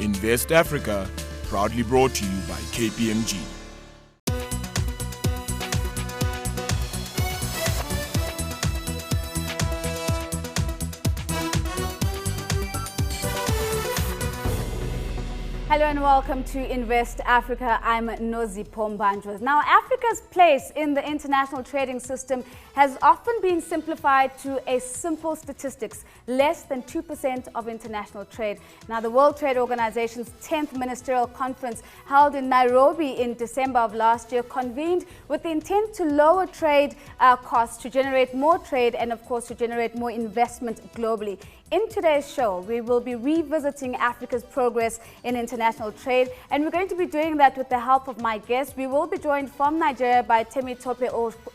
Invest Africa, proudly brought to you by KPMG. Hello and welcome to Invest Africa. I'm Nozi Pombanjwas. Now, Africa's place in the international trading system has often been simplified to a simple statistics: less than 2% of international trade. Now, the World Trade Organization's 10th Ministerial Conference, held in Nairobi in December of last year, convened with the intent to lower trade costs, to generate more trade, and of course to generate more investment globally. In today's show, we will be revisiting Africa's progress in international trade, and we're going to be doing that with the help of my guest. We will be joined from Nigeria by Temitope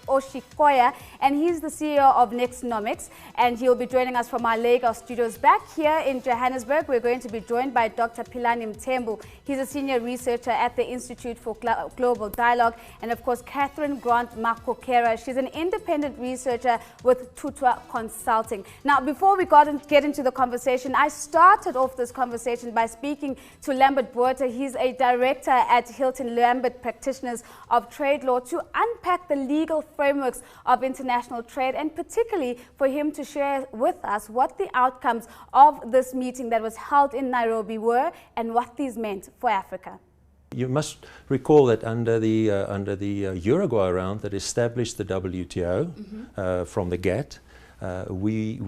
Oshikoya, and he's the CEO of Nextnomics, and he'll be joining us from our Lagos studios. Back here in Johannesburg, we're going to be joined by Dr. Philani Mthembu. He's a senior researcher at the Institute for Global Dialogue, and of course, Catherine Grant Makokera. She's an independent researcher with Tutwa Consulting. Now, before we get into the conversation, I started off this conversation by speaking to Lambert Botha. He's a director at Hilton Lambert Practitioners of Trade Law, to unpack the legal frameworks of international trade, and particularly for him to share with us what the outcomes of this meeting that was held in Nairobi were and what these meant for Africa. You must recall that under the Uruguay round that established the WTO from the GATT, we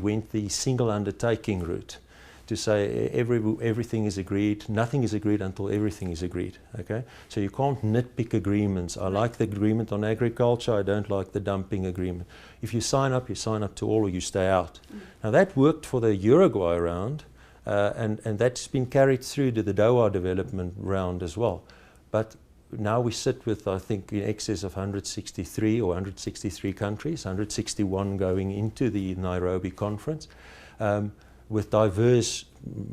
went the single undertaking route to say everything is agreed, nothing is agreed until everything is agreed. Okay, so you can't nitpick agreements. I like the agreement on agriculture, I don't like the dumping agreement. If you sign up to all, or you stay out. Now that worked for the Uruguay round, and that's been carried through to the Doha development round as well. But now we sit with, I think, in excess of 163 or 163 countries, 161 going into the Nairobi conference, with diverse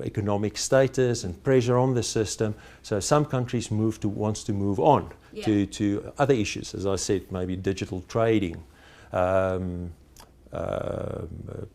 economic status and pressure on the system. So some countries wants to move on to other issues, as I said, maybe digital trading,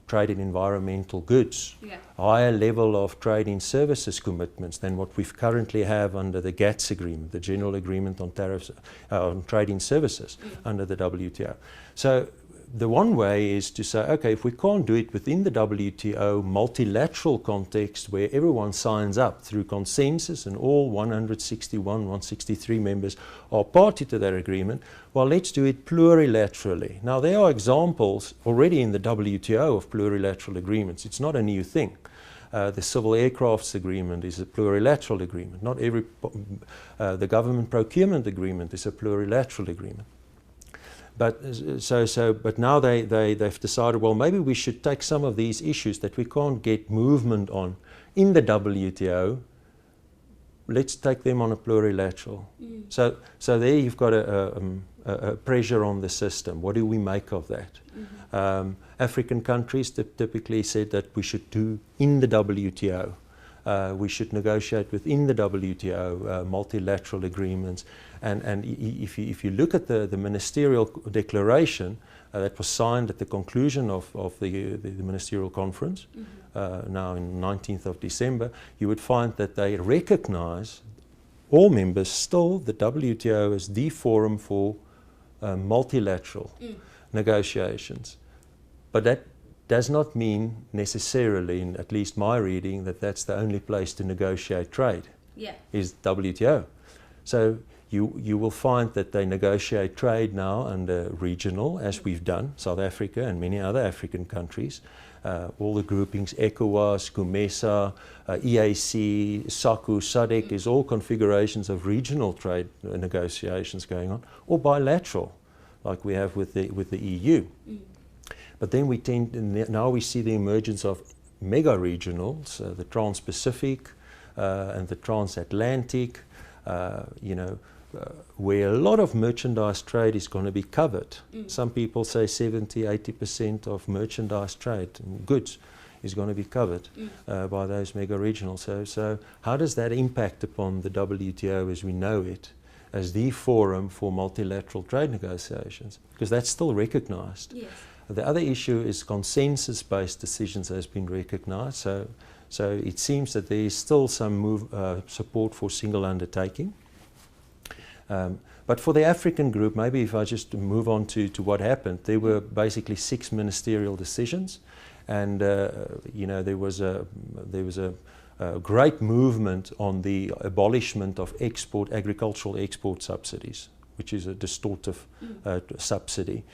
trade in environmental goods, higher level of trade in services commitments than what we currently have under the GATS agreement, the General Agreement on Tariffs on Trade in Services under the WTO. So the one way is to say, okay, if we can't do it within the WTO multilateral context where everyone signs up through consensus and all 161, 163 members are party to that agreement, well, let's do it plurilaterally. Now, there are examples already in the WTO of plurilateral agreements. It's not a new thing. The Civil Aircrafts Agreement is a plurilateral agreement. Not every, the Government Procurement Agreement is a plurilateral agreement. But but now they've decided, well, maybe we should take some of these issues that we can't get movement on in the WTO. Let's take them on a plurilateral. So there you've got a pressure on the system. What do we make of that? African countries typically said that we should do in the WTO. We should negotiate within the WTO multilateral agreements. And if you look at the ministerial declaration that was signed at the conclusion of the Ministerial Conference, now in 19th of December, you would find that they recognize, all members still, the WTO as the forum for multilateral negotiations. But that does not mean necessarily, in at least my reading, that that's the only place to negotiate trade, is WTO. So you will find that they negotiate trade now under regional, as we've done, South Africa and many other African countries. All the groupings, ECOWAS, COMESA, EAC, SACU, SADC, is all configurations of regional trade negotiations going on, or bilateral, like we have with the EU. But then now we see the emergence of mega regionals, the Trans-Pacific and the Transatlantic, where a lot of merchandise trade is going to be covered. Some people say 70–80% of merchandise trade and goods is going to be covered by those mega regionals. So how does that impact upon the WTO as we know it, as the forum for multilateral trade negotiations? Because that's still recognized. The other issue is consensus-based decisions has been recognized. So it seems that there is still some support for single undertaking. But for the African group, maybe if I just move on to what happened, there were basically 6 ministerial decisions, and you know, there was a great movement on the abolishment of agricultural export subsidies, which is a distortive subsidy,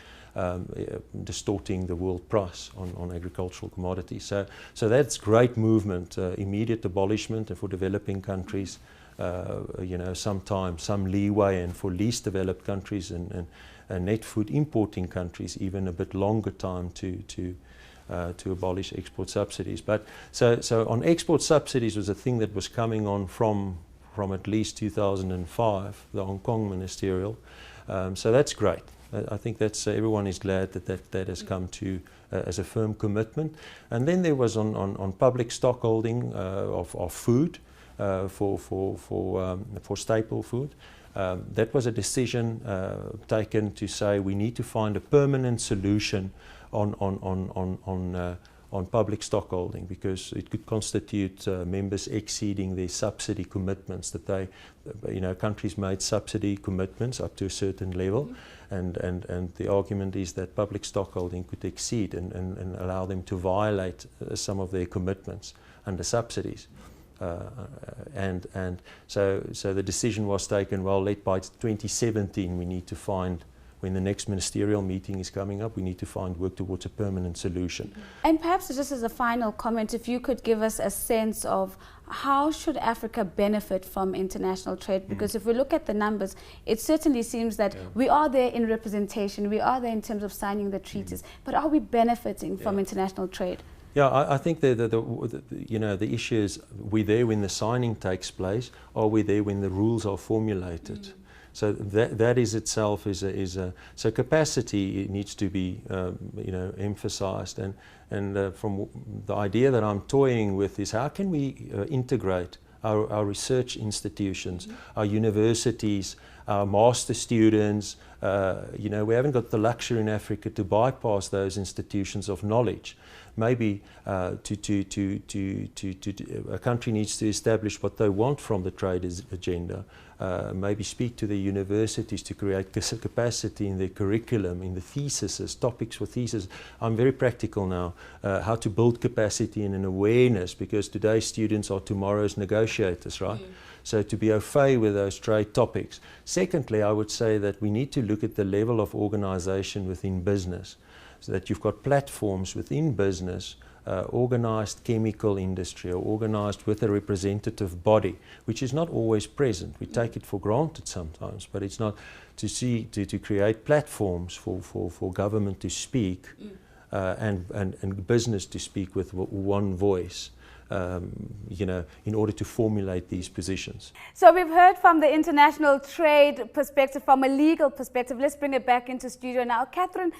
distorting the world price on agricultural commodities. So that's great movement, immediate abolishment, and for developing countries, you know, some leeway, and for least developed countries and net food importing countries, even a bit longer time to abolish export subsidies. But so on export subsidies was a thing that was coming on from at least 2005, the Hong Kong Ministerial. So that's great. I think that's everyone is glad that has come to as a firm commitment. And then there was on public stockholding of food for staple food. That was a decision taken to say we need to find a permanent solution on public stockholding, because it could constitute members exceeding their subsidy commitments that they, you know, countries made subsidy commitments up to a certain level, and the argument is that public stockholding could exceed and allow them to violate some of their commitments under subsidies. And so the decision was taken, well, by 2017 we need to find, when the next ministerial meeting is coming up, we need to work towards a permanent solution. And perhaps just as a final comment, if you could give us a sense of how should Africa benefit from international trade? Because if we look at the numbers, it certainly seems that we are there in representation, we are there in terms of signing the treaties, but are we benefiting from international trade? Yeah, I think you know, the issue is, we're there when the signing takes place, or we're there when the rules are formulated. So that is itself so capacity needs to be you know, emphasized, and from the idea that I'm toying with is how can we integrate our research institutions, our universities, our master students. You know, we haven't got the luxury in Africa to bypass those institutions of knowledge. Maybe a country needs to establish what they want from the trade agenda. Maybe speak to the universities to create capacity in their curriculum, in the theses, topics for thesis. I'm very practical now, how to build capacity and an awareness, because today's students are tomorrow's negotiators, right? So to be au fait with those trade topics. Secondly, I would say that we need to look at the level of organization within business, so that you've got platforms within business, organized chemical industry, or organized with a representative body, which is not always present. We take it for granted sometimes, but it's not, to create platforms for government to speak and business to speak with one voice. You know, in order to formulate these positions. So we've heard from the international trade perspective, from a legal perspective. Let's bring it back into studio now. Catherine,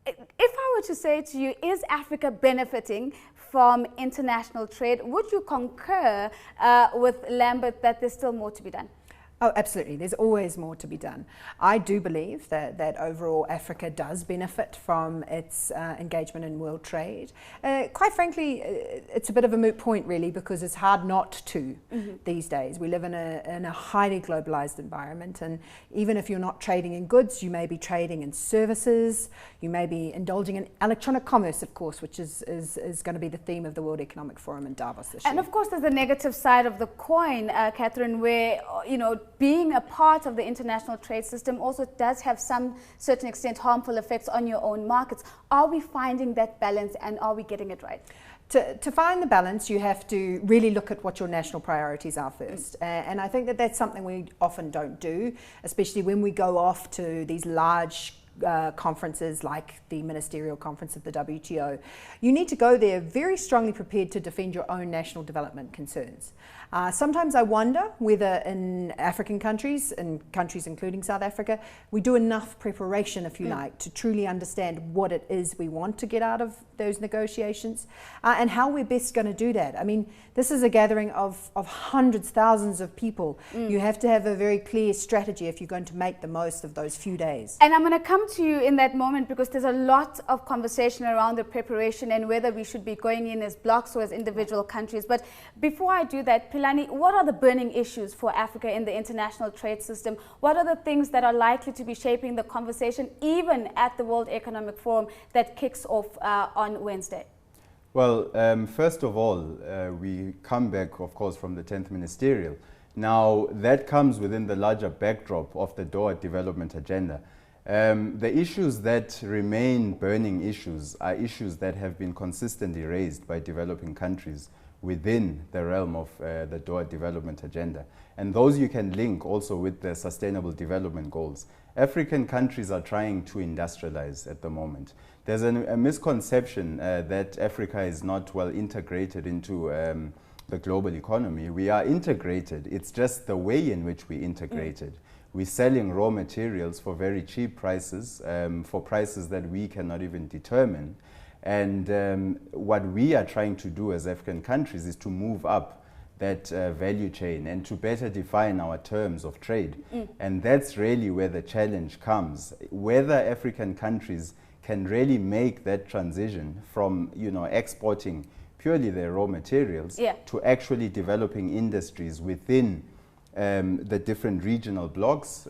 if I were to say to you, is Africa benefiting from international trade, would you concur with Lambert that there's still more to be done? Oh, absolutely. There's always more to be done. I do believe that overall Africa does benefit from its engagement in world trade. Quite frankly, it's a bit of a moot point, really, because it's hard not to these days. We live in a highly globalized environment, and even if you're not trading in goods, you may be trading in services, you may be indulging in electronic commerce, of course, which is going to be the theme of the World Economic Forum in Davos this year. And of course, there's the negative side of the coin, Catherine, where, you know, being a part of the international trade system also does have some certain extent harmful effects on your own markets. Are we finding that balance, and are we getting it right? To find the balance, you have to really look at what your national priorities are first. And I think that's something we often don't do, especially when we go off to these large conferences like the Ministerial Conference of the WTO. You need to go there very strongly prepared to defend your own national development concerns. Sometimes I wonder whether in African countries, and countries including South Africa, we do enough preparation, if you like, to truly understand what it is we want to get out of those negotiations and how we're best going to do that. I mean, this is a gathering of hundreds, thousands of people. You have to have a very clear strategy if you're going to make the most of those few days. And I'm going to come to you in that moment because there's a lot of conversation around the preparation and whether we should be going in as blocks or as individual countries. But before I do that, Philani, what are the burning issues for Africa in the international trade system? What are the things that are likely to be shaping the conversation even at the World Economic Forum that kicks off on Wednesday? Well, first of all, we come back, of course, from the 10th Ministerial. Now, that comes within the larger backdrop of the Doha Development Agenda. The issues that remain burning issues are issues that have been consistently raised by developing countries within the realm of the Doha Development Agenda. And those you can link also with the Sustainable Development Goals. African countries are trying to industrialize at the moment. There's a misconception that Africa is not well integrated into the global economy. We are integrated. It's just the way in which we integrated. We're selling raw materials for very cheap prices, for prices that we cannot even determine. And what we are trying to do as African countries is to move up that value chain and to better define our terms of trade. And that's really where the challenge comes. Whether African countries can really make that transition from, exporting purely their raw materials to actually developing industries within the different regional blocks,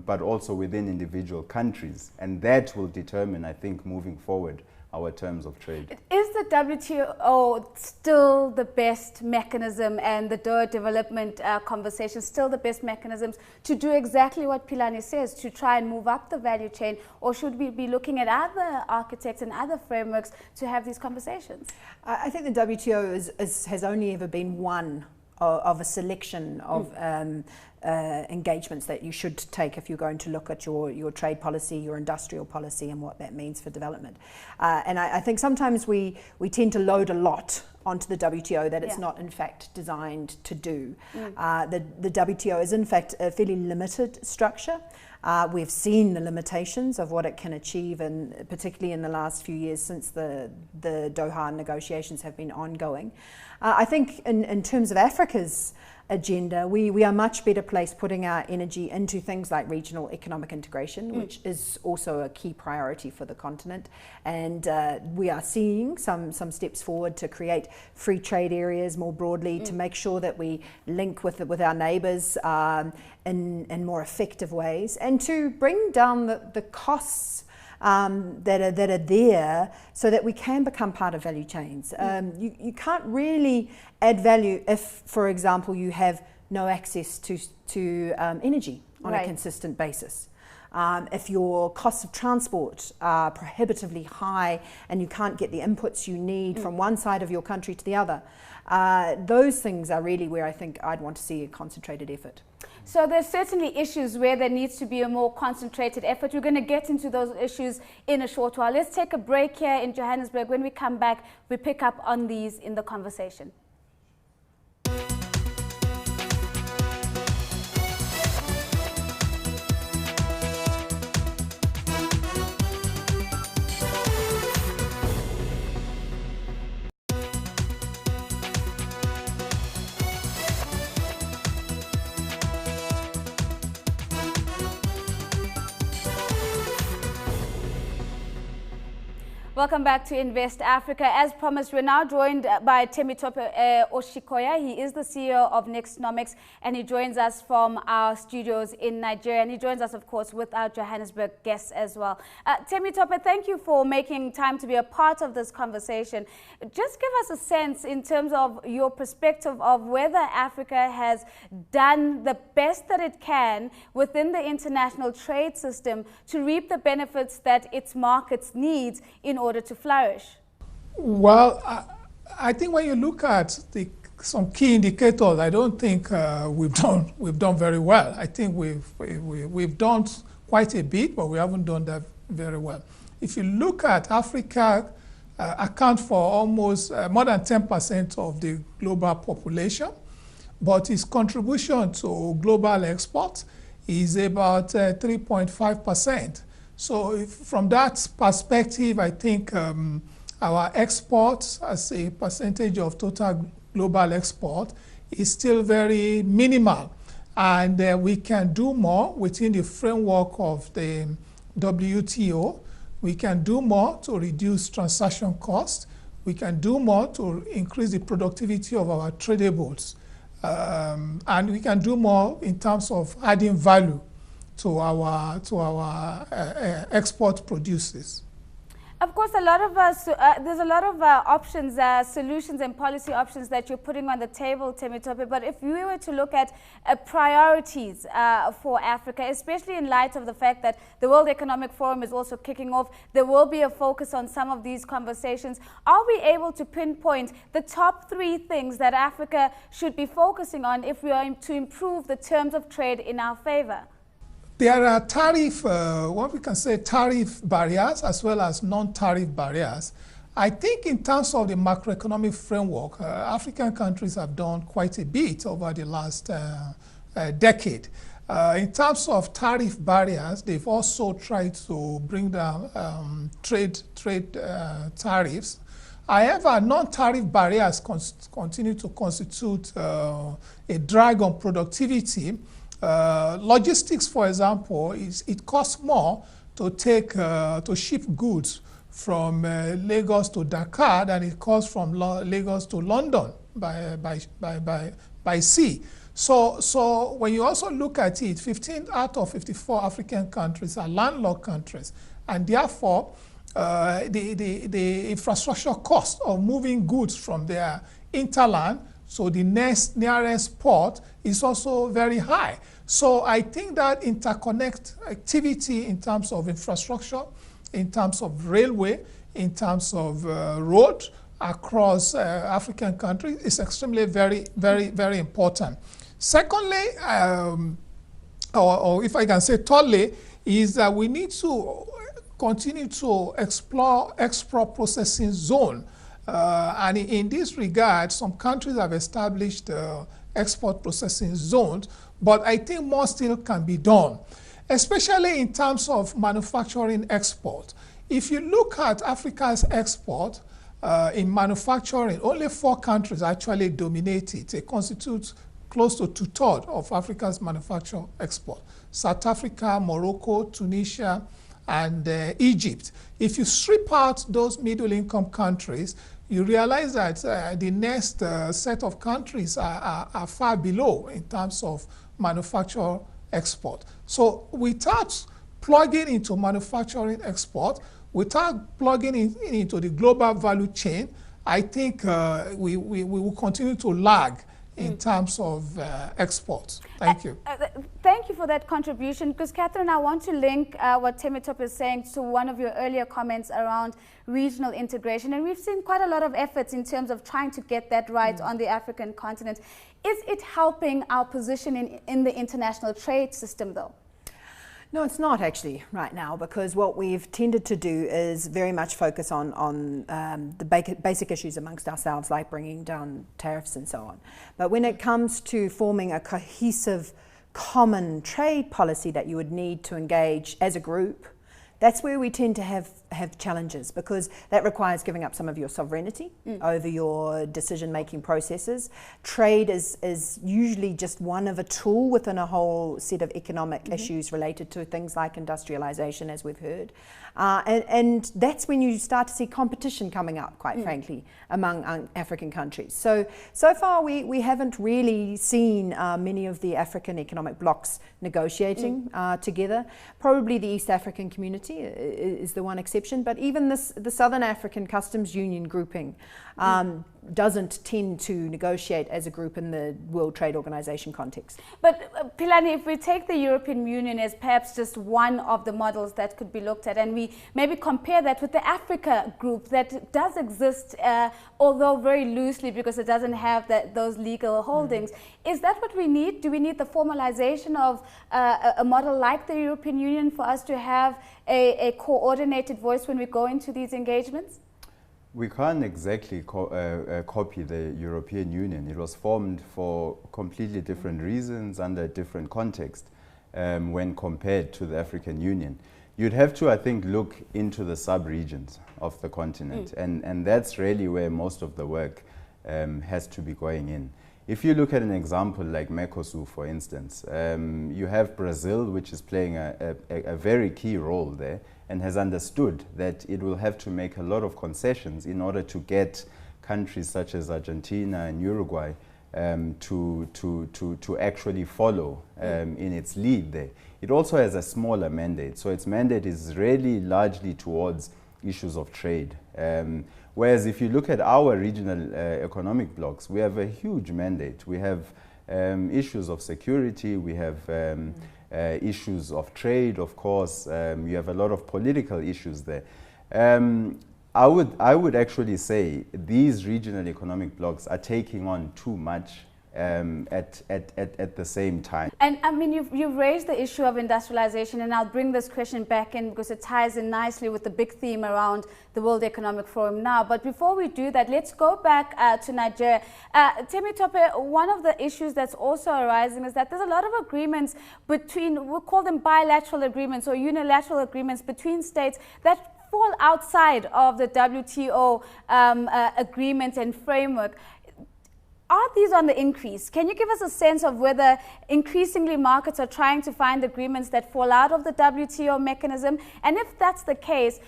but also within individual countries. And that will determine, I think, moving forward, our terms of trade. Is the WTO still the best mechanism and the Doha development conversation still the best mechanisms to do exactly what Philani says, to try and move up the value chain? Or should we be looking at other architects and other frameworks to have these conversations? I think the WTO has only ever been one of a selection of engagements that you should take if you're going to look at your trade policy, your industrial policy, and what that means for development. And I think sometimes we tend to load a lot onto the WTO that it's not in fact designed to do. The WTO is in fact a fairly limited structure. We've seen the limitations of what it can achieve, and particularly in the last few years since the Doha negotiations have been ongoing. I think in terms of Africa's agenda, we are much better placed putting our energy into things like regional economic integration, which is also a key priority for the continent. And we are seeing some steps forward to create free trade areas more broadly, to make sure that we link with our neighbours in more effective ways, and to bring down the costs that are there, so that we can become part of value chains. You can't really add value if, for example, you have no access to energy on a consistent basis. If your costs of transport are prohibitively high and you can't get the inputs you need from one side of your country to the other, those things are really where I think I'd want to see a concentrated effort. So there's certainly issues where there needs to be a more concentrated effort. We're going to get into those issues in a short while. Let's take a break here in Johannesburg. When we come back, we pick up on these in the conversation. Welcome back to Invest Africa. As promised, we're now joined by Temitope Oshikoya. He is the CEO of Nextnomics, and he joins us from our studios in Nigeria. And he joins us, of course, with our Johannesburg guests as well. Temitope, thank you for making time to be a part of this conversation. Just give us a sense in terms of your perspective of whether Africa has done the best that it can within the international trade system to reap the benefits that its markets need in order to flourish. Well, I think when you look at some key indicators, I don't think we've done very well. I think we've done quite a bit, but we haven't done that very well. If you look at Africa, account for almost more than 10% of the global population, but its contribution to global exports is about 3.5%. So from that perspective, I think our exports as a percentage of total global export is still very minimal. And we can do more within the framework of the WTO. We can do more to reduce transaction costs. We can do more to increase the productivity of our tradables. And we can do more in terms of adding value to our export producers. Of course, a lot of us, there's a lot of options, solutions and policy options that you're putting on the table, Temitope. But if we were to look at priorities for Africa, especially in light of the fact that the World Economic Forum is also kicking off, there will be a focus on some of these conversations. Are we able to pinpoint the top 3 things that Africa should be focusing on if we are to improve the terms of trade in our favor? There are what we can say tariff barriers as well as non-tariff barriers. I think in terms of the macroeconomic framework, African countries have done quite a bit over the last decade. In terms of tariff barriers, they've also tried to bring down trade tariffs. However, non-tariff barriers continue to constitute a drag on productivity. Logistics, for example, it costs more to ship goods from Lagos to Dakar than it costs from Lagos to London by sea. So when you also look at it, 15 out of 54 African countries are landlocked countries, and therefore the infrastructure cost of moving goods from their interland, so the nearest port, is also very high. So I think that interconnect activity in terms of infrastructure, in terms of railway, in terms of road across African countries is extremely very important. Secondly, or if I can say thirdly, is that we need to continue to explore export processing zone. And in this regard, some countries have established export processing zones, but I think more still can be done, especially in terms of manufacturing export. If you look at Africa's export in manufacturing, only 4 countries actually dominate it. They constitute close to 2/3 of Africa's manufacture export: South Africa, Morocco, Tunisia, and Egypt. If you strip out those middle-income countries, you realize that the next set of countries are far below in terms of manufacture export. So without plugging into manufacturing export, without plugging into the global value chain, I think we will continue to lag in terms of exports. Thank you. Thank you for that contribution, because Catherine, I want to link what Temitope is saying to one of your earlier comments around regional integration. And we've seen quite a lot of efforts in terms of trying to get that right on the African continent. Is it helping our position in the international trade system, though? No, it's not actually right now, because what we've tended to do is very much focus on the basic issues amongst ourselves, like bringing down tariffs and so on. But when it comes to forming a cohesive common trade policy that you would need to engage as a group, that's where we tend to have challenges, because that requires giving up some of your sovereignty over your decision-making processes. Trade is usually just one of a tool within a whole set of economic issues related to things like industrialization, as we've heard. And that's when you start to see competition coming up, quite frankly, among African countries. So far we haven't really seen many of the African economic blocs negotiating together. Probably the East African Community is the one exception, but even the Southern African Customs Union grouping doesn't tend to negotiate as a group in the World Trade Organization context. But Philani, if we take the European Union as perhaps just one of the models that could be looked at, and we maybe compare that with the Africa group that does exist, although very loosely, because it doesn't have those legal holdings, is that what we need? Do we need the formalization of a model like the European Union for us to have a coordinated voice when we go into these engagements? We can't exactly copy the European Union. It was formed for completely different reasons under a different context when compared to the African Union. You'd have to, I think, look into the sub-regions of the continent, and that's really where most of the work has to be going in. If you look at an example like Mercosur, for instance, you have Brazil, which is playing a very key role there and has understood that it will have to make a lot of concessions in order to get countries such as Argentina and Uruguay to actually follow in its lead there. It also has a smaller mandate, so its mandate is really largely towards issues of trade. Whereas if you look at our regional economic blocs, we have a huge mandate. We have issues of security, we have issues of trade, of course, you have a lot of political issues there. I would actually say these regional economic blocs are taking on too much at the same time. And I mean, you've raised the issue of industrialization, and I'll bring this question back in because it ties in nicely with the big theme around the World Economic Forum now. But before we do that, let's go back to Nigeria. Temitope, one of the issues that's also arising is that there's a lot of agreements between, we'll call them bilateral agreements or unilateral agreements between states that fall outside of the WTO agreement and framework. Are these on the increase? Can you give us a sense of whether increasingly markets are trying to find agreements that fall out of the WTO mechanism? And if that's the case,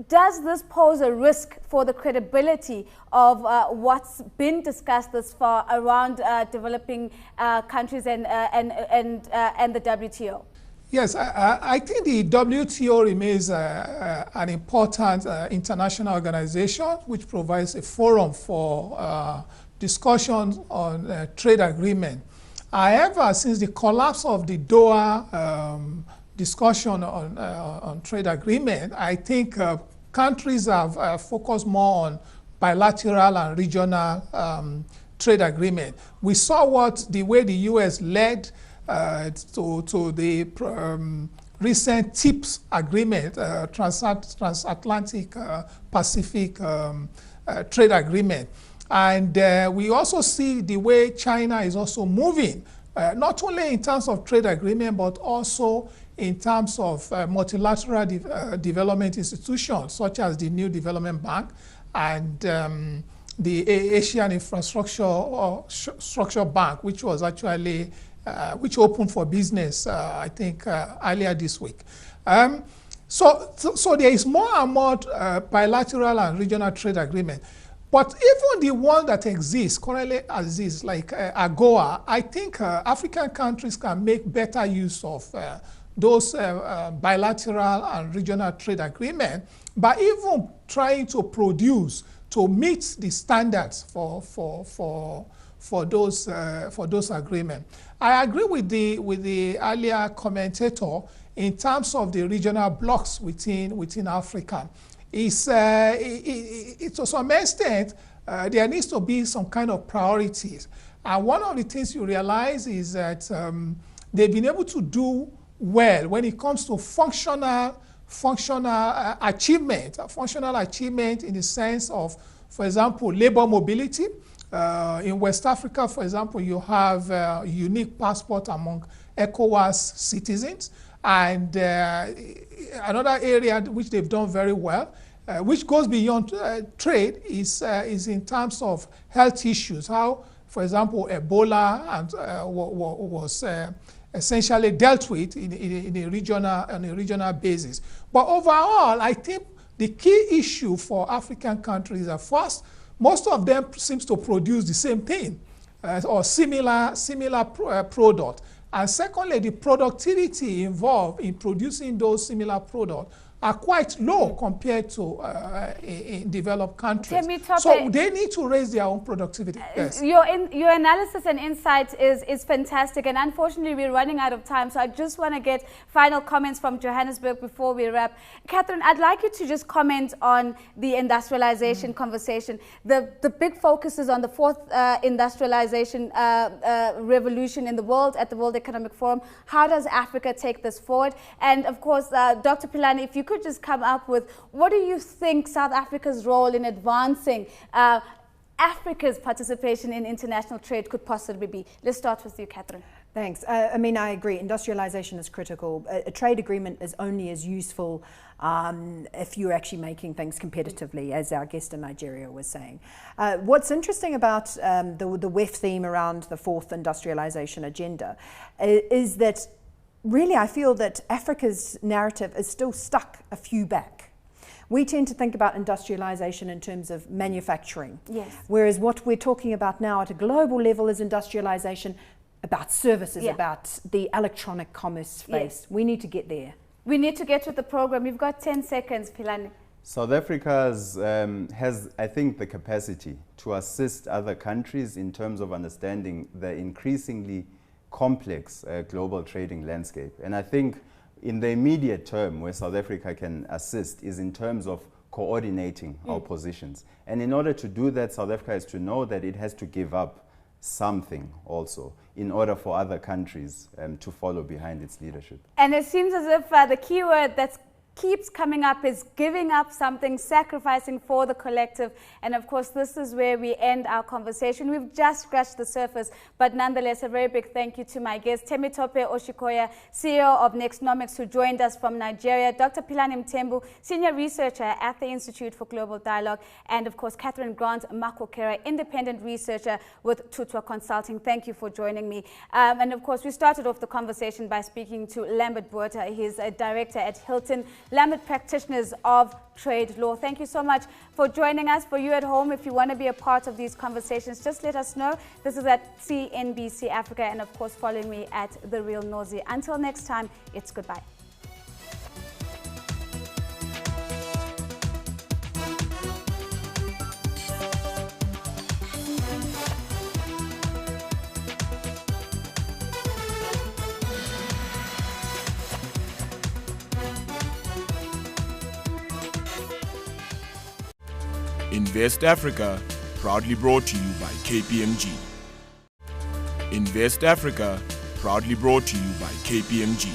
does this pose a risk for the credibility of what's been discussed thus far around developing countries and the WTO? Yes, I think the WTO remains an important international organization which provides a forum for discussions on trade agreement. However, since the collapse of the Doha discussion on trade agreement, I think countries have focused more on bilateral and regional trade agreement. We saw the way the U.S. led to the recent TIPS agreement, Transatlantic Pacific Trade Agreement. And we also see the way China is also moving, not only in terms of trade agreement, but also in terms of multilateral development institutions, such as the New Development Bank and the Asian Infrastructure Bank, which was actually which opened for business, I think, earlier this week. So there is more and more bilateral and regional trade agreement. But even the one that exists, currently exists, like AGOA, I think African countries can make better use of those bilateral and regional trade agreements by even trying to produce, to meet the standards for those agreements. I agree with the earlier commentator in terms of the regional blocks within Africa. To some extent, there needs to be some kind of priorities. And one of the things you realize is that they've been able to do well when it comes to functional achievement in the sense of, for example, labor mobility. In West Africa, for example, you have a unique passport among ECOWAS citizens. And another area which they've done very well, which goes beyond trade, is in terms of health issues. How, for example, Ebola was essentially dealt with in a regional basis. But overall, I think the key issue for African countries is first, most of them seems to produce the same thing or similar product. And secondly, the productivity involved in producing those similar products are quite low compared to in developed countries. So they need to raise their own productivity. Yes. Your analysis and insight is fantastic, and unfortunately we're running out of time, so I just want to get final comments from Johannesburg before we wrap. Catherine, I'd like you to just comment on the industrialization conversation. The big focus is on the fourth industrialization revolution in the world at the World Economic Forum. How does Africa take this forward? And of course, Dr. Philani, if you could just come up with, what do you think South Africa's role in advancing Africa's participation in international trade could possibly be? Let's start with you, Catherine. Thanks. I mean, I agree. Industrialization is critical. A trade agreement is only as useful if you're actually making things competitively, as our guest in Nigeria was saying. What's interesting about the WEF theme around the fourth industrialization agenda is that really I feel that Africa's narrative is still stuck a few back. We tend to think about industrialization in terms of manufacturing, yes, whereas what we're talking about now at a global level is industrialization about services, about the electronic commerce space. Yes. We need to get there. We need to get with the program. You've got 10 seconds, Philani. South Africa has, I think, the capacity to assist other countries in terms of understanding the increasingly complex global trading landscape. And I think in the immediate term where South Africa can assist is in terms of coordinating our positions. And in order to do that, South Africa has to know that it has to give up something also in order for other countries to follow behind its leadership. And it seems as if the key word that keeps coming up is giving up something, sacrificing for the collective. And of course, this is where we end our conversation. We've just scratched the surface, but nonetheless, a very big thank you to my guest, Temitope Oshikoya, CEO of Nextnomics, who joined us from Nigeria, Dr. Philani Mthembu, Senior Researcher at the Institute for Global Dialogue, and of course, Catherine Grant Makokera, Independent Researcher with Tutwa Consulting. Thank you for joining me. And of course, we started off the conversation by speaking to Lambert Botha. He's a director at Hilton Lambert Practitioners of Trade Law. Thank you so much for joining us. For you at home, if you want to be a part of these conversations, just let us know. This is at CNBC Africa, and of course, following me at The Real Nosy. Until next time, it's goodbye. Invest Africa, proudly brought to you by KPMG. Invest Africa, proudly brought to you by KPMG.